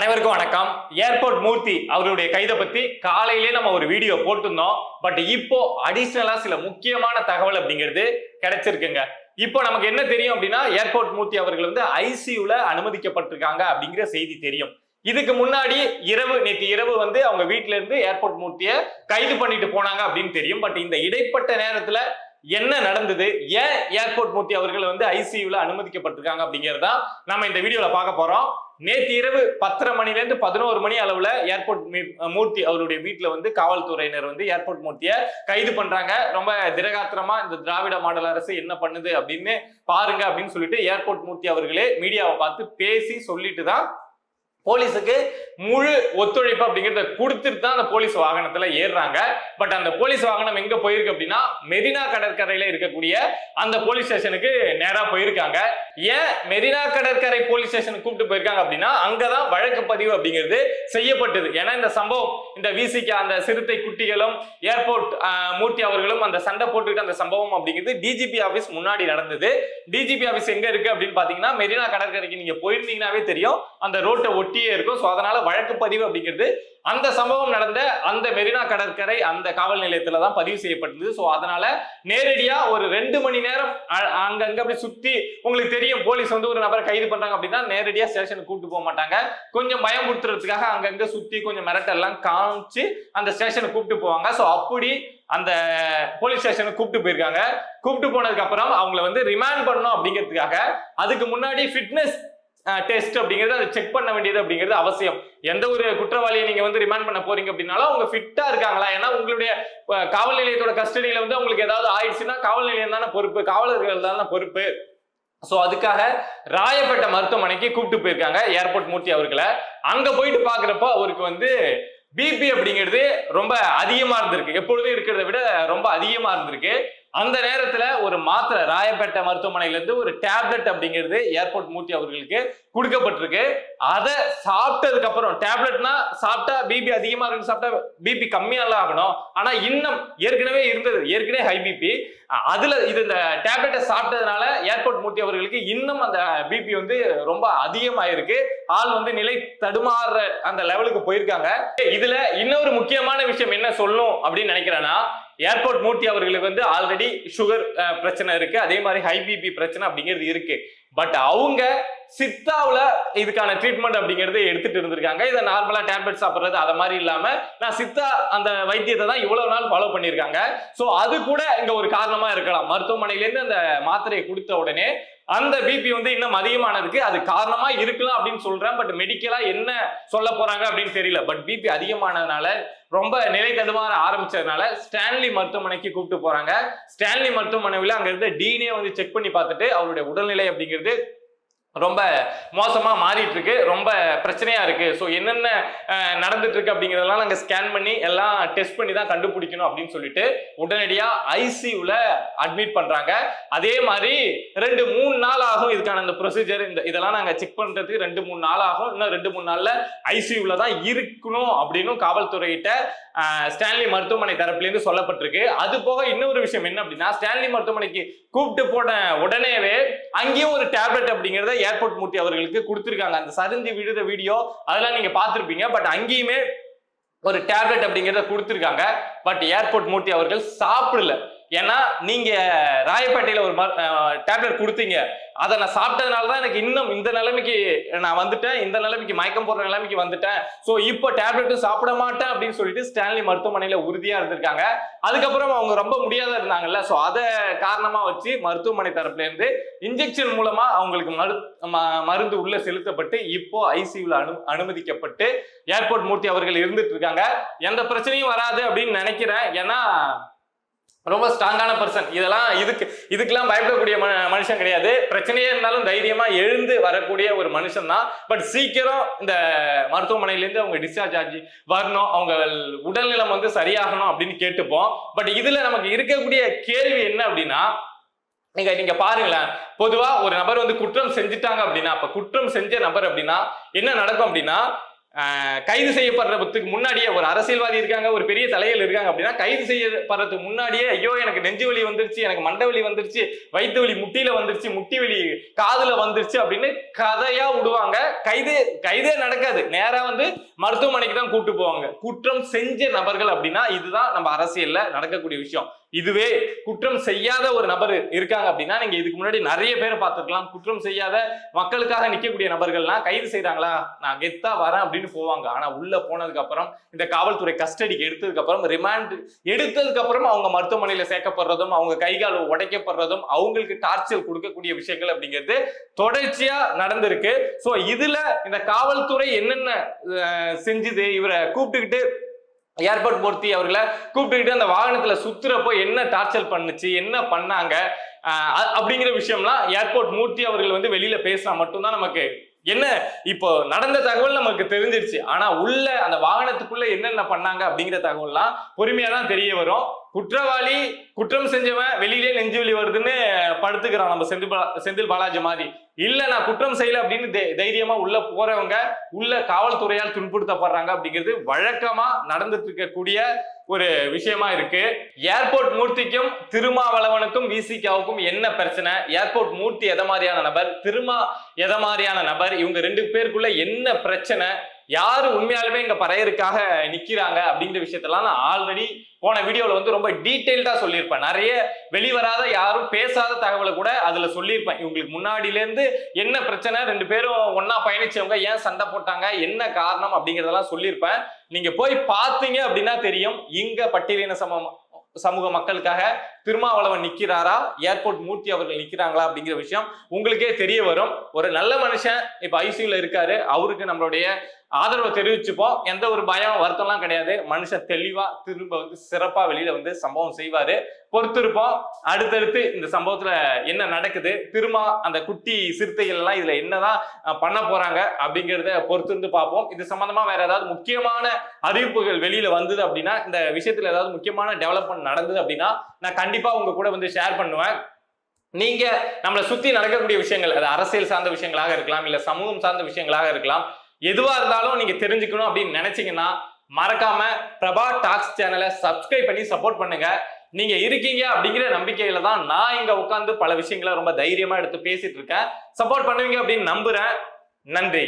அனைவருக்கும் வணக்கம். ஏர்போர்ட் மூர்த்தி அவருடைய கைதை பத்தி காலையிலே நம்ம ஒரு வீடியோ போட்டிருந்தோம். பட் இப்போ அடிஷனலா சில முக்கியமான தகவல் அப்படிங்கிறது கிடைச்சிருக்குங்க. இப்போ நமக்கு என்ன தெரியும் அப்படின்னா, ஏர்போர்ட் மூர்த்தி அவர்கள் வந்து ஐசியூல அனுமதிக்கப்பட்டிருக்காங்க அப்படிங்கிற செய்தி தெரியும். இதுக்கு முன்னாடி நேற்று இரவு வந்து அவங்க வீட்டுல இருந்து ஏர்போர்ட் மூர்த்தியை கைது பண்ணிட்டு போனாங்க அப்படின்னு தெரியும். பட் இந்த இடைப்பட்ட நேரத்துல என்ன நடந்தது, ஏன் ஏர்போர்ட் மூர்த்தி அவர்கள் வந்து ஐசியூல அனுமதிக்கப்பட்டிருக்காங்க அப்படிங்கறதா நம்ம இந்த வீடியோல பார்க்க போறோம். நேற்று இரவு 10:30 மணில இருந்து 11 மணி அளவுல ஏர்போர்ட் மூர்த்தி அவருடைய வீட்டுல வந்து காவல்துறையினர் வந்து ஏர்போர்ட் மூர்த்தியை கைது பண்றாங்க. ரொம்ப திரகாத்திரமா இந்த திராவிட மாடல் அரசு என்ன பண்ணுது அப்படின்னு பாருங்க அப்படின்னு சொல்லிட்டு ஏர்போர்ட் மூர்த்தி அவர்களே மீடியாவை பார்த்து பேசி சொல்லிட்டு தான் போலீஸுக்கு முழு ஒத்துழைப்பு அப்படிங்கிறத கொடுத்துட்டு தான் அந்த போலீஸ் வாகனத்துல ஏறுறாங்க. பட் அந்த போலீஸ் வாகனம் எங்க போயிருக்கு அப்படின்னா, மெரினா கடற்கரையில இருக்கக்கூடிய அந்த போலீஸ் ஸ்டேஷனுக்கு நேரா போயிருக்காங்க. ஏன் மெரினா கடற்கரை போலீஸ் ஸ்டேஷனுக்கு கூப்பிட்டு போயிருக்காங்க அப்படின்னா, அங்கதான் வழக்கு பதிவு அப்படிங்கிறது செய்யப்பட்டது. ஏன்னா இந்த சம்பவம், இந்த விசிக்கு அந்த சிறுத்தை குட்டிகளும் ஏர்போர்ட் மூர்த்தி அவர்களும் அந்த சண்டை போட்டுக்கிட்டு அந்த சம்பவம் அப்படிங்கிறது டிஜிபி ஆபீஸ் முன்னாடி நடந்தது. டிஜிபி ஆபீஸ் எங்க இருக்கு அப்படின்னு பாத்தீங்கன்னா, மெரினா கடற்கரைக்கு நீங்க போயிருந்தீங்கன்னாவே தெரியும், அந்த ரோட்டை ஒட்டியே இருக்கும். சோ அதனால வழக்கு பதிவு அப்படிங்கிறது அந்த சம்பவம் நடந்த அந்த மெரினா கடற்கரை அந்த காவல் நிலையத்துல தான் பதிவு செய்யப்பட்டது. சோ அதனால நேரடியா ஒரு 2 மணி நேரம் அங்கங்க அப்படி சுத்தி, உங்களுக்கு தெரியும் போலீஸ் வந்து ஒரு நபரை கைது பண்றாங்க அப்படின்னா நேரடியா ஸ்டேஷனுக்கு கூப்பிட்டு போக மாட்டாங்க. கொஞ்சம் பயம் கொடுத்துறதுக்காக அங்கங்க சுத்தி கொஞ்சம் மிரட்டெல்லாம் காமிச்சு அந்த ஸ்டேஷனுக்கு கூப்பிட்டு போவாங்க. சோ அப்படி அந்த போலீஸ் ஸ்டேஷனுக்கு கூப்பிட்டு போயிருக்காங்க. கூப்பிட்டு போனதுக்கு அப்புறம் அவங்களை வந்து ரிமாண்ட் பண்ணணும் அப்படிங்கிறதுக்காக அதுக்கு முன்னாடி ஃபிட்னஸ் டெஸ்ட் அப்படிங்கிறது அதை செக் பண்ண வேண்டியது அப்படிங்கிறது அவசியம். எந்த ஒரு குற்றவாளியை நீங்க வந்து ரிமாண்ட் பண்ண போறீங்க அப்படின்னாலும் அவங்க ஃபிட்டா இருக்காங்களா, ஏன்னா உங்களுடைய காவல் நிலையத்தோட கஸ்டடியில வந்து உங்களுக்கு ஏதாவது ஆயிடுச்சுன்னா காவல் நிலையம் தானே பொறுப்பு, காவலர்கள் தானே பொறுப்பு. சோ அதுக்காக ராயப்பேட்டை மருத்துவமனைக்கு கூப்பிட்டு போயிருக்காங்க ஏர்போர்ட் மூர்த்தி அவர்களை. அங்க போயிட்டு பாக்குறப்ப அவருக்கு வந்து பிபி அப்படிங்கிறது ரொம்ப அதிகமா இருந்திருக்கு, எப்பொழுதும் இருக்கிறத விட ரொம்ப அதிகமா இருந்திருக்கு. அந்த நேரத்துல ஒரு மாத்திரை ராயப்பேட்டை மருத்துவமனையில இருந்து ஒரு டேப்லெட் அப்படிங்கிறது ஏர்போர்ட் மூர்த்தி அவர்களுக்கு கொடுக்கப்பட்டிருக்கு. அதை சாப்பிட்டதுக்கு அப்புறம், டேப்லெட்னா சாப்பிட்டா பிபி அதிகமா இருக்கு, சாப்பிட்டா பிபி கம்மியெல்லாம் ஆகணும். ஆனா இன்னும் ஏற்கனவே இருந்தது, ஏற்கனவே ஹை பிபி, அதுல இது இந்த டேப்லெட்டை சாப்பிட்டதுனால ஏர்போர்ட் மூர்த்தி அவர்களுக்கு இன்னும் அந்த பிபி வந்து ரொம்ப அதிகமாயிருக்கு. ஆள் வந்து நிலை தடுமாற அந்த லெவலுக்கு போயிருக்காங்க. இதுல இன்னொரு முக்கியமான விஷயம் என்ன சொல்லணும் அப்படின்னு நினைக்கிறேன்னா, ஏர்போர்ட் மூர்த்தி அவர்களுக்கு வந்து ஆல்ரெடி சுகர் பிரச்சனை இருக்கு, அதே மாதிரி ஹை பிபி பிரச்சனை அப்படிங்கிறது இருக்கு. பட் அவங்க சித்தாவுல இதுக்கான ட்ரீட்மெண்ட் அப்படிங்கிறது எடுத்துட்டு இருந்திருக்காங்க. இதை நார்மலா டேப்லெட் சாப்பிடுறது அதை மாதிரி இல்லாம நான் சித்தா அந்த வைத்தியத்தை தான் இவ்வளவு நாள் ஃபாலோ பண்ணியிருக்காங்க. சோ அது கூட இங்க ஒரு காரணமா இருக்கலாம். மருத்துவமனையில இருந்து அந்த மாத்திரையை கொடுத்த உடனே அந்த பிபி வந்து இன்னும் அதிகமானதுக்கு அது காரணமா இருக்கலாம் அப்படின்னு சொல்றேன். பட் மெடிக்கலா என்ன சொல்ல போறாங்க அப்படின்னு தெரியல. பட் பிபி அதிகமானதுனால ரொம்ப நிலை தடுமாற ஆரம்பிச்சதுனால ஸ்டான்லி மருத்துவமனைக்கு கூப்பிட்டு போறாங்க. ஸ்டான்லி மருத்துவமனையில அங்க இருந்த டீனே வந்து செக் பண்ணி பார்த்துட்டு அவருடைய உடல்நிலை அப்படிங்கிறது ரொம்ப மோசமா மாறிட்டு இருக்கு, ரொம்ப பிரச்சனையா இருக்கு. ஸோ என்னென்ன நடந்துட்டு இருக்கு அப்படிங்கிறதெல்லாம் நாங்கள் ஸ்கேன் பண்ணி எல்லாம் டெஸ்ட் பண்ணி தான் கண்டுபிடிக்கணும் அப்படின்னு சொல்லிட்டு உடனடியா ஐசியூல அட்மிட் பண்றாங்க. அதே மாதிரி 2-3 நாள் ஆகும் இதுக்கான இந்த ப்ரொசீஜர், இதெல்லாம் நாங்கள் செக் பண்றதுக்கு 2-3 நாள் ஆகும். இன்னும் 2-3 நாள்ல ஐசியூல தான் இருக்கணும் அப்படின்னு காவல்துறையிட்ட ஸ்டான்லி மருத்துவமனை தரப்புல இருந்து சொல்லப்பட்டிருக்கு. அது போக இன்னொரு விஷயம் என்ன அப்படின்னா, ஸ்டான்லி மருத்துவமனைக்கு கூப்பிட்டு போன உடனேவே அங்கேயும் ஒரு டேப்லெட் அப்படிங்கிறத ஏர்போர்ட் மூர்த்தி அவர்களுக்கு கொடுத்திருக்காங்க. அந்த சரிஞ்சு விழுற வீடியோ அதெல்லாம் நீங்க பார்த்திருப்பீங்க. பட் அங்கேயுமே ஒரு டேப்லெட் அப்படிங்கிறத கொடுத்திருக்காங்க. பட் ஏர்போர்ட் மூர்த்தி அவர்கள் சாப்பிடல. ஏன்னா நீங்க ராயப்பேட்டையில ஒரு டேப்லெட் கொடுத்தீங்க, அதை நான் சாப்பிட்டதுனால தான் எனக்கு இன்னும் இந்த நிலைமைக்கு நான் வந்துட்டேன், இந்த நிலைமைக்கு மயக்கம் போடுற நிலைமைக்கு வந்துட்டேன். ஸோ இப்போ டேப்லெட்டும் சாப்பிட மாட்டேன் அப்படின்னு சொல்லிட்டு ஸ்டான்லி மருத்துவமனையில உறுதியா இருந்திருக்காங்க. அதுக்கப்புறம் அவங்க ரொம்ப முடியாத இருந்தாங்கல்ல, ஸோ அதை காரணமா வச்சு மருத்துவமனை தரப்புல இருந்து இன்ஜெக்ஷன் மூலமா அவங்களுக்கு மருந்து உள்ள செலுத்தப்பட்டு இப்போ ஐசியூல அனுமதிக்கப்பட்டு ஏர்போர்ட் மூர்த்தி அவர்கள் இருந்துட்டு இருக்காங்க. எந்த பிரச்சனையும் வராது அப்படின்னு நினைக்கிறேன். ஏன்னா ரொம்ப ஸ்ட்ராங்கான பர்சன், இதெல்லாம் இதுக்கெல்லாம் பயப்படக்கூடிய மனுஷன் கிடையாது. பிரச்சனையே இருந்தாலும் தைரியமா எழுந்து வரக்கூடிய ஒரு மனுஷன் தான். பட் சீக்கிரம் இந்த மருத்துவமனையிலேருந்து அவங்க டிஸ்சார்ஜ் ஆகி வரணும், அவங்க உடல்நிலம் வந்து சரியாகணும் அப்படின்னு கேட்டுப்போம். பட் இதுல நமக்கு இருக்கக்கூடிய கேள்வி என்ன அப்படின்னா, நீங்க பாருங்களேன், பொதுவா ஒரு நபர் வந்து குற்றம் செஞ்சுட்டாங்க அப்படின்னா, அப்ப குற்றம் செஞ்ச நபர் அப்படின்னா என்ன நடக்கும் அப்படின்னா, கைது செய்யப்படுறதுக்கு முன்னாடியே ஒரு அரசியல்வாதி இருக்காங்க, ஒரு பெரிய தலைகள் இருக்காங்க அப்படின்னா கைது செய்யப்படுறதுக்கு முன்னாடியே ஐயோ எனக்கு நெஞ்சு வலி வந்துருச்சு, எனக்கு மண்டை வலி வந்துருச்சு, வயிற்று வலி முட்டியில வந்துருச்சு, முட்டி வலி காதுல வந்துருச்சு அப்படின்னு கதையா விடுவாங்க. கைதே நடக்காது, நேரா வந்து மருத்துவமனைக்கு தான் கூட்டு போவாங்க. குற்றம் செஞ்ச நபர்கள் அப்படின்னா இதுதான் நம்ம அரசியல்ல நடக்கக்கூடிய விஷயம். இதுவே குற்றம் செய்யாத ஒரு நபர் இருக்காங்க அப்படின்னா நீங்க இதுக்கு முன்னாடி நிறைய பேரை பார்த்துருக்கலாம். குற்றம் செய்யாத மக்களுக்காக நிக்கக்கூடிய நபர்கள்லாம் கைது செய்யறாங்களா, நான் கெத்தா வரேன் அப்படின்னு போவாங்க. ஆனா உள்ள போனதுக்கு அப்புறம் இந்த காவல்துறை கஸ்டடிக்கு எடுத்ததுக்கு அப்புறம் ரிமாண்ட் எடுத்ததுக்கு அப்புறம் அவங்க மருத்துவமனையில சேர்க்கப்படுறதும், அவங்க கைகால் உடைக்கப்படுறதும், அவங்களுக்கு டார்ச்சர் கொடுக்கக்கூடிய விஷயங்கள் அப்படிங்கிறது தொடர்ச்சியா நடந்திருக்கு. சோ இதுல இந்த காவல்துறை என்னென்ன செஞ்சுது, இவரை கூப்பிட்டுக்கிட்டு ஏர்போர்ட் மூர்த்தி அவர்களை கூப்பிட்டுக்கிட்டு அந்த வாகனத்துல சுத்துறப்போ என்ன டார்ச்சர் பண்ணுச்சு, என்ன பண்ணாங்க அப்படிங்கிற விஷயம்லாம் ஏர்போர்ட் மூர்த்தி அவர்கள் வந்து வெளியில பேசினா மட்டும்தான் நமக்கு என்ன இப்போ நடந்த தகவல் நமக்கு தெரிஞ்சிருச்சு. ஆனா உள்ள அந்த வாகனத்துக்குள்ள என்னென்ன பண்ணாங்க அப்படிங்கிற தகவல்லாம் பொறுமையா தான் தெரிய வரும். குற்றவாளி குற்றம் செஞ்சவன் வெளியிலே நெஞ்சு வலி வருதுன்னு படுத்துக்கிறான் நம்ம செந்தில் பாலாஜி மாதிரி. இல்ல நான் குற்றம் செய்யல அப்படின்னு தைரியமா உள்ள போறவங்க உள்ள காவல்துறையால் துன்புறுத்தப்படுறாங்க அப்படிங்கிறது வழக்கமா நடந்துட்டு இருக்கக்கூடிய ஒரு விஷயமா இருக்கு. ஏர்போர்ட் மூர்த்திக்கும் திருமாவளவனுக்கும் விசிகாவுக்கும் என்ன பிரச்சனை, ஏர்போர்ட் மூர்த்தி எதை மாதிரியான நபர், திருமா எதை மாதிரியான நபர், இவங்க ரெண்டு பேருக்குள்ள என்ன பிரச்சனை, யாரு உண்மையாலுமே இங்க பறையருக்காக நிக்கிறாங்க அப்படிங்கிற விஷயத்தெல்லாம் நான் ஆல்ரெடி போன வீடியோல வந்து ரொம்ப டீடைல்டா சொல்லியிருப்பேன். நிறைய வெளிவராத யாரும் பேசாத தகவலை கூட அதுல சொல்லியிருப்பேன். இவங்களுக்கு முன்னாடியில இருந்து என்ன பிரச்சனை, ரெண்டு பேரும் ஒன்னா பயணிச்சவங்க ஏன் சண்டை போட்டாங்க, என்ன காரணம் அப்படிங்கறதெல்லாம் சொல்லியிருப்பேன். நீங்க போய் பார்த்தீங்க அப்படின்னா தெரியும் இங்க பட்டியலின சமூக மக்களுக்காக திருமாவளவன் நிக்கிறாரா, ஏர்போர்ட் மூர்த்தி அவர்கள் நிக்கிறாங்களா அப்படிங்கிற விஷயம் உங்களுக்கே தெரிய வரும். ஒரு நல்ல மனுஷன் இப்ப ஐசியூல இருக்காரு, அவருக்கு நம்மளுடைய ஆதரவை தெரிவிச்சுப்போம். எந்த ஒரு பயம் வருத்தம்லாம் கிடையாது. மனுஷன் தெளிவா திரும்ப வந்து சிறப்பா வெளியில வந்து சம்பவம் செய்வாரு. பொறுத்திருப்போம். அடுத்தடுத்து இந்த சம்பவத்துல என்ன நடக்குது, திரும்ப அந்த குட்டி சிறுத்தைகள் எல்லாம் இதுல என்னதான் பண்ண போறாங்க அப்படிங்கிறத பொறுத்திருந்து பார்ப்போம். இது சம்பந்தமா வேற ஏதாவது முக்கியமான அறிவிப்புகள் வெளியில வந்தது அப்படின்னா, இந்த விஷயத்துல ஏதாவது முக்கியமான டெவலப்மெண்ட் நடந்தது அப்படின்னா நான் கண்டிப்பா உங்க கூட வந்து ஷேர் பண்ணுவேன். நீங்க நம்மளை சுத்தி நடக்கக்கூடிய விஷயங்கள், அது அரசியல் சார்ந்த விஷயங்களாக இருக்கலாம், இல்ல சமூகம் சார்ந்த விஷயங்களாக இருக்கலாம், எதுவா இருந்தாலும் நீங்க தெரிஞ்சுக்கணும் அப்படின்னு நினைச்சீங்கன்னா மறக்காம பிரபா டாக்ஸ் சேனலை சப்ஸ்கிரைப் பண்ணி சப்போர்ட் பண்ணுங்க. நீங்க இருக்கீங்க அப்படிங்கிற நம்பிக்கையில தான் நான் இங்க உட்கார்ந்து பல விஷயங்களை ரொம்ப தைரியமா எடுத்து பேசிட்டு இருக்கேன். சப்போர்ட் பண்ணுவீங்க அப்படின்னு நம்புறேன். நன்றி.